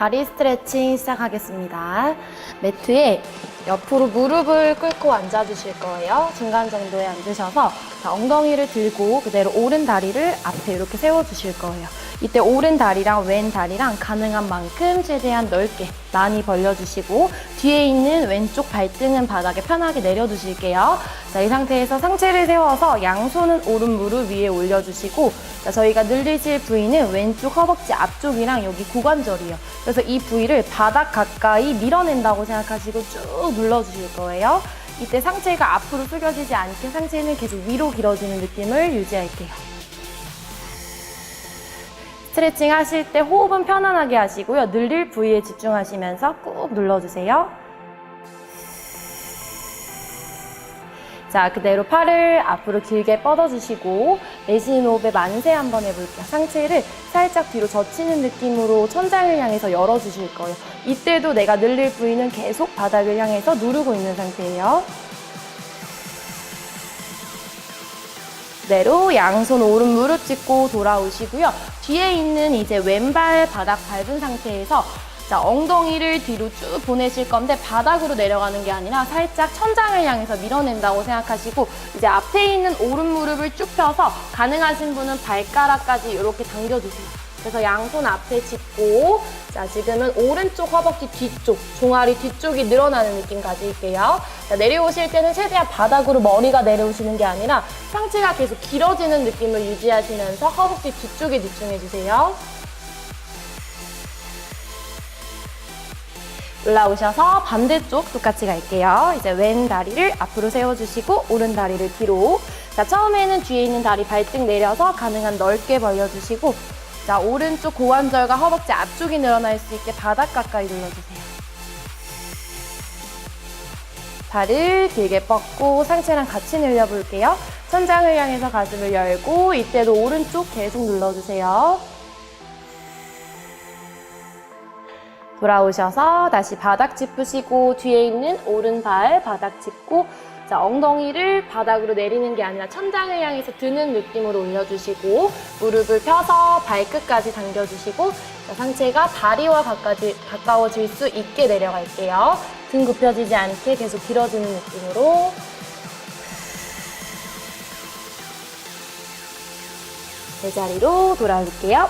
다리 스트레칭 시작하겠습니다. 매트에 옆으로 무릎을 꿇고 앉아주실 거예요. 중간 정도에 앉으셔서 자, 엉덩이를 들고 그대로 오른 다리를 앞에 이렇게 세워주실 거예요. 이때 오른 다리랑 왼 다리랑 가능한 만큼 최대한 넓게 많이 벌려주시고 뒤에 있는 왼쪽 발등은 바닥에 편하게 내려두실게요. 자, 이 상태에서 상체를 세워서 양손은 오른 무릎 위에 올려주시고 자, 저희가 늘리실 부위는 왼쪽 허벅지 앞쪽이랑 여기 고관절이에요. 그래서 이 부위를 바닥 가까이 밀어낸다고 생각하시고 쭉 눌러주실 거예요. 이때 상체가 앞으로 숙여지지 않게 상체는 계속 위로 길어지는 느낌을 유지할게요. 스트레칭 하실 때 호흡은 편안하게 하시고요. 늘릴 부위에 집중하시면서 꾹 눌러주세요. 자, 그대로 팔을 앞으로 길게 뻗어주시고 내쉬는 호흡에 만세 한번 해볼게요. 상체를 살짝 뒤로 젖히는 느낌으로 천장을 향해서 열어주실 거예요. 이때도 내가 늘릴 부위는 계속 바닥을 향해서 누르고 있는 상태예요. 그대로 양손 오른 무릎 짚고 돌아오시고요. 뒤에 있는 이제 왼발 바닥 밟은 상태에서 자, 엉덩이를 뒤로 쭉 보내실 건데 바닥으로 내려가는 게 아니라 살짝 천장을 향해서 밀어낸다고 생각하시고 이제 앞에 있는 오른 무릎을 쭉 펴서 가능하신 분은 발가락까지 이렇게 당겨주세요. 그래서 양손 앞에 짚고 자, 지금은 오른쪽 허벅지 뒤쪽, 종아리 뒤쪽이 늘어나는 느낌 가질게요. 자, 내려오실 때는 최대한 바닥으로 머리가 내려오시는 게 아니라 상체가 계속 길어지는 느낌을 유지하시면서 허벅지 뒤쪽에 집중해주세요. 올라오셔서 반대쪽 똑같이 갈게요. 이제 왼 다리를 앞으로 세워주시고 오른 다리를 뒤로. 자, 처음에는 뒤에 있는 다리 발등 내려서 가능한 넓게 벌려주시고 자, 오른쪽 고관절과 허벅지 앞쪽이 늘어날 수 있게 바닥 가까이 눌러주세요. 발을 길게 뻗고 상체랑 같이 늘려볼게요. 천장을 향해서 가슴을 열고 이때도 오른쪽 계속 눌러주세요. 돌아오셔서 다시 바닥 짚으시고 뒤에 있는 오른발 바닥 짚고 자, 엉덩이를 바닥으로 내리는 게 아니라 천장을 향해서 드는 느낌으로 올려주시고 무릎을 펴서 발끝까지 당겨주시고 자, 상체가 다리와 가까워질 수 있게 내려갈게요. 등 굽혀지지 않게 계속 길어지는 느낌으로 제자리로 돌아올게요.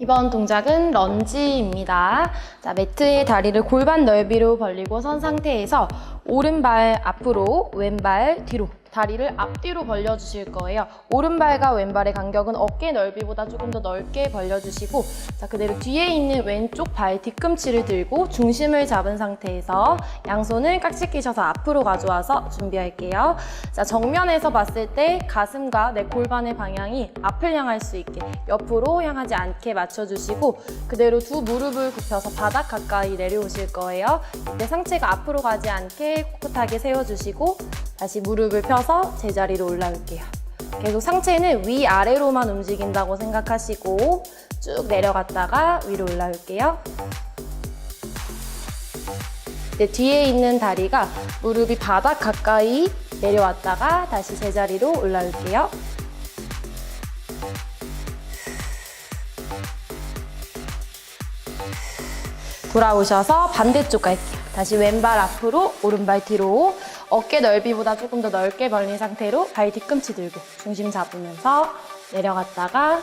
이번 동작은 런지입니다. 자, 매트에 다리를 골반 넓이로 벌리고 선 상태에서 오른발 앞으로, 왼발 뒤로 다리를 앞뒤로 벌려주실 거예요. 오른발과 왼발의 간격은 어깨 넓이보다 조금 더 넓게 벌려주시고 자, 그대로 뒤에 있는 왼쪽 발 뒤꿈치를 들고 중심을 잡은 상태에서 양손을 깍지 끼셔서 앞으로 가져와서 준비할게요. 자, 정면에서 봤을 때 가슴과 내 골반의 방향이 앞을 향할 수 있게 옆으로 향하지 않게 맞춰주시고 그대로 두 무릎을 굽혀서 바닥 가까이 내려오실 거예요. 이때 상체가 앞으로 가지 않게 꿋꿋하게 세워주시고 다시 무릎을 펴서 제자리로 올라올게요. 계속 상체는 위아래로만 움직인다고 생각하시고 쭉 내려갔다가 위로 올라올게요. 이제 뒤에 있는 다리가 무릎이 바닥 가까이 내려왔다가 다시 제자리로 올라올게요. 돌아오셔서 반대쪽 갈게요. 다시 왼발 앞으로, 오른발 뒤로 어깨 넓이보다 조금 더 넓게 벌린 상태로 발 뒤꿈치 들고 중심 잡으면서 내려갔다가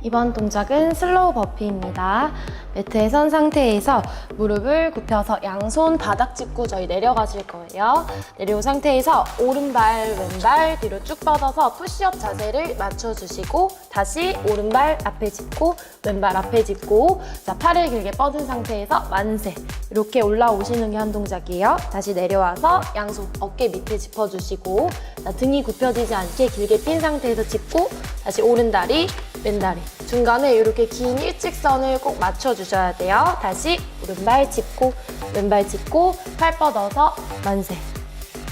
이번 동작은 슬로우 버피입니다. 매트에 선 상태에서 무릎을 굽혀서 양손 바닥 짚고 저희 내려가실 거예요. 내려온 상태에서 오른발, 왼발 뒤로 쭉 뻗어서 푸시업 자세를 맞춰주시고 다시 오른발 앞에 짚고 왼발 앞에 짚고 자, 팔을 길게 뻗은 상태에서 만세 이렇게 올라오시는 게 한 동작이에요. 다시 내려와서 양손 어깨 밑에 짚어주시고 자, 등이 굽혀지지 않게 길게 핀 상태에서 짚고 다시 오른다리 왼다리 중간에 이렇게 긴 일직선을 꼭 맞춰주셔야 돼요. 다시 오른발 짚고 왼발 짚고 팔 뻗어서 만세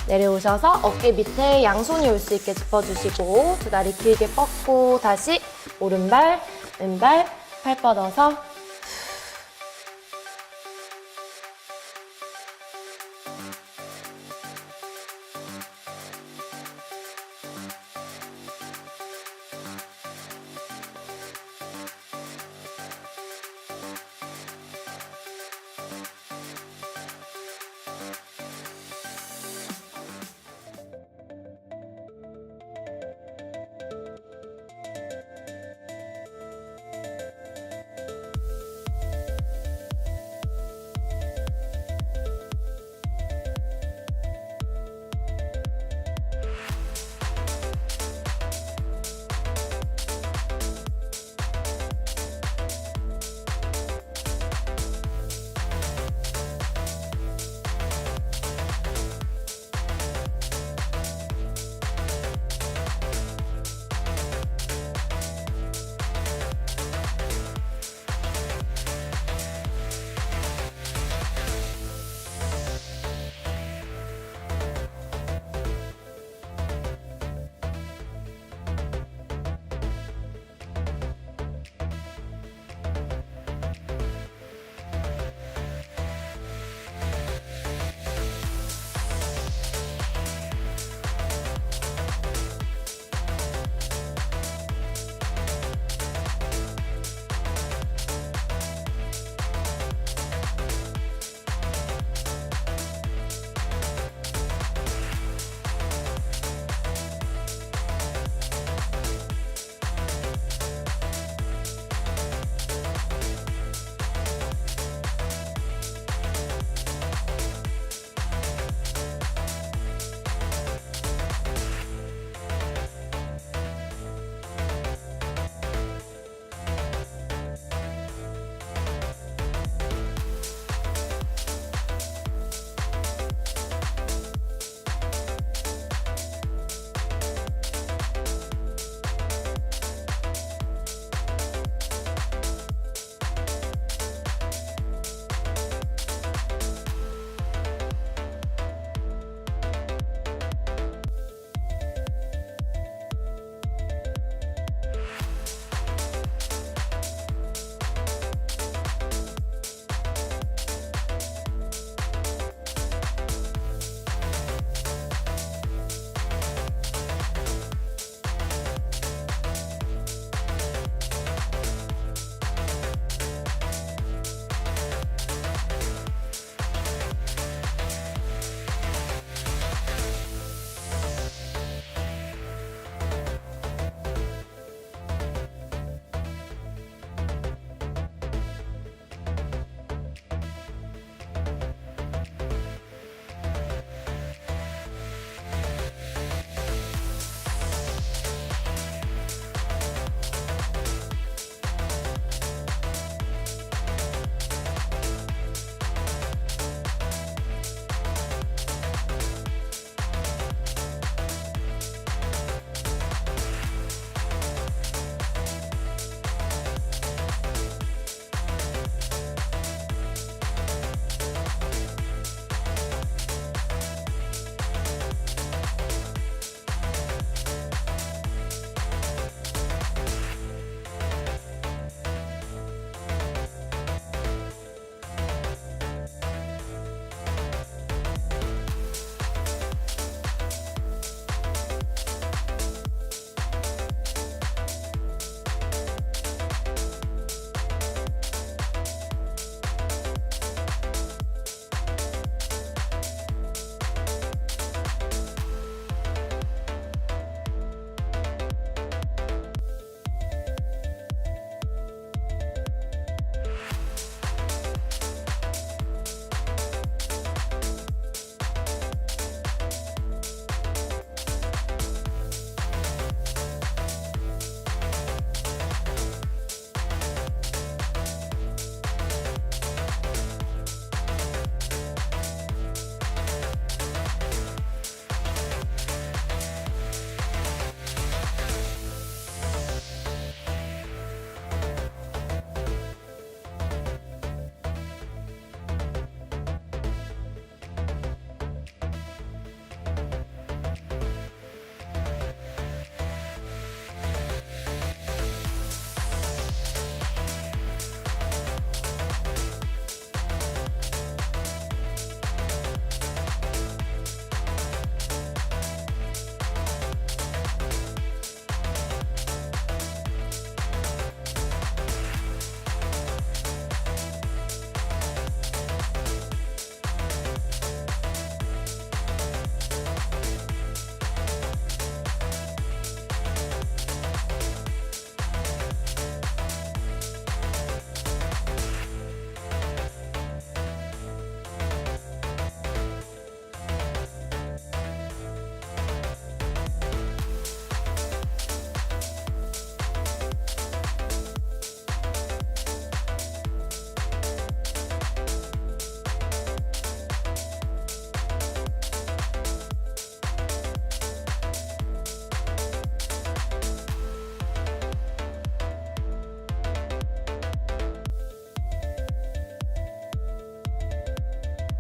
내려오셔서 어깨 밑에 양손이 올 수 있게 짚어주시고 두 다리 길게 뻗고 다시 오른발 왼발 팔 뻗어서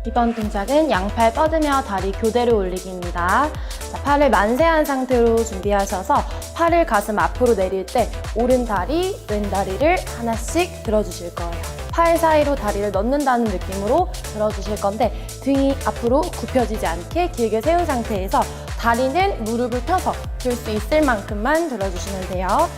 이번 동작은 양팔 뻗으며 다리 교대로 올리기입니다. 자, 팔을 만세한 상태로 준비하셔서 팔을 가슴 앞으로 내릴 때 오른 다리, 왼 다리를 하나씩 들어주실 거예요. 팔 사이로 다리를 넣는다는 느낌으로 들어주실 건데 등이 앞으로 굽혀지지 않게 길게 세운 상태에서 다리는 무릎을 펴서 들 수 있을 만큼만 들어주시면 돼요.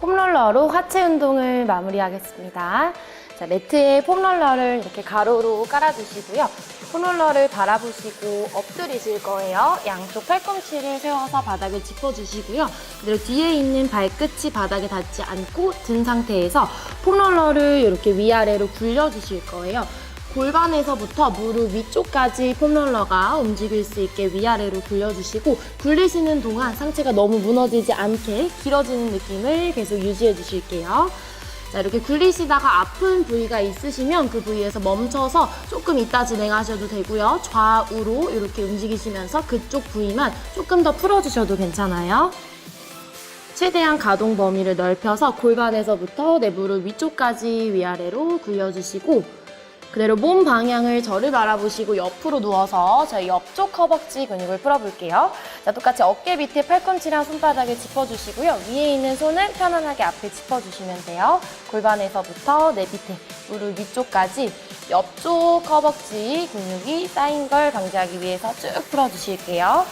폼롤러로 하체 운동을 마무리하겠습니다. 자, 매트에 폼롤러를 이렇게 가로로 깔아주시고요. 폼롤러를 바라보시고 엎드리실 거예요. 양쪽 팔꿈치를 세워서 바닥을 짚어주시고요. 그리고 뒤에 있는 발끝이 바닥에 닿지 않고 든 상태에서 폼롤러를 이렇게 위아래로 굴려주실 거예요. 골반에서부터 무릎 위쪽까지 폼롤러가 움직일 수 있게 위아래로 굴려주시고 굴리시는 동안 상체가 너무 무너지지 않게 길어지는 느낌을 계속 유지해 주실게요. 자, 이렇게 굴리시다가 아픈 부위가 있으시면 그 부위에서 멈춰서 조금 이따 진행하셔도 되고요. 좌우로 이렇게 움직이시면서 그쪽 부위만 조금 더 풀어주셔도 괜찮아요. 최대한 가동 범위를 넓혀서 골반에서부터 내 무릎 위쪽까지 위아래로 굴려주시고 그대로 몸 방향을 저를 바라보시고 옆으로 누워서 저희 옆쪽 허벅지 근육을 풀어볼게요. 자, 똑같이 어깨 밑에 팔꿈치랑 손바닥을 짚어주시고요. 위에 있는 손은 편안하게 앞에 짚어주시면 돼요. 골반에서부터 내 밑에 무릎 위쪽까지 옆쪽 허벅지 근육이 쌓인 걸 방지하기 위해서 쭉 풀어주실게요.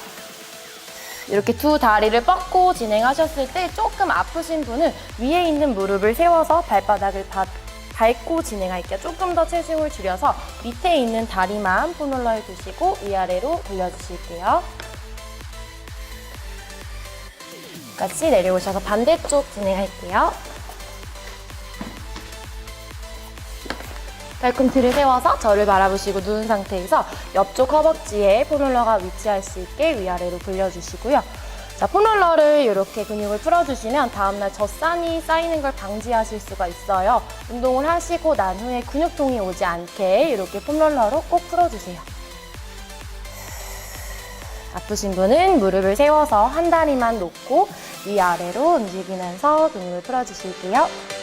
이렇게 두 다리를 뻗고 진행하셨을 때 조금 아프신 분은 위에 있는 무릎을 세워서 발바닥을 밟고 진행할게요. 조금 더 체중을 줄여서 밑에 있는 다리만 폼롤러에 두시고 위아래로 돌려주실게요. 같이 내려오셔서 반대쪽 진행할게요. 발꿈치를 세워서 저를 바라보시고 누운 상태에서 옆쪽 허벅지에 폼롤러가 위치할 수 있게 위아래로 돌려주시고요. 자, 폼롤러를 이렇게 근육을 풀어주시면 다음날 젖산이 쌓이는 걸 방지하실 수가 있어요. 운동을 하시고 난 후에 근육통이 오지 않게 이렇게 폼롤러로 꼭 풀어주세요. 아프신 분은 무릎을 세워서 한 다리만 놓고 위아래로 움직이면서 근육을 풀어주실게요.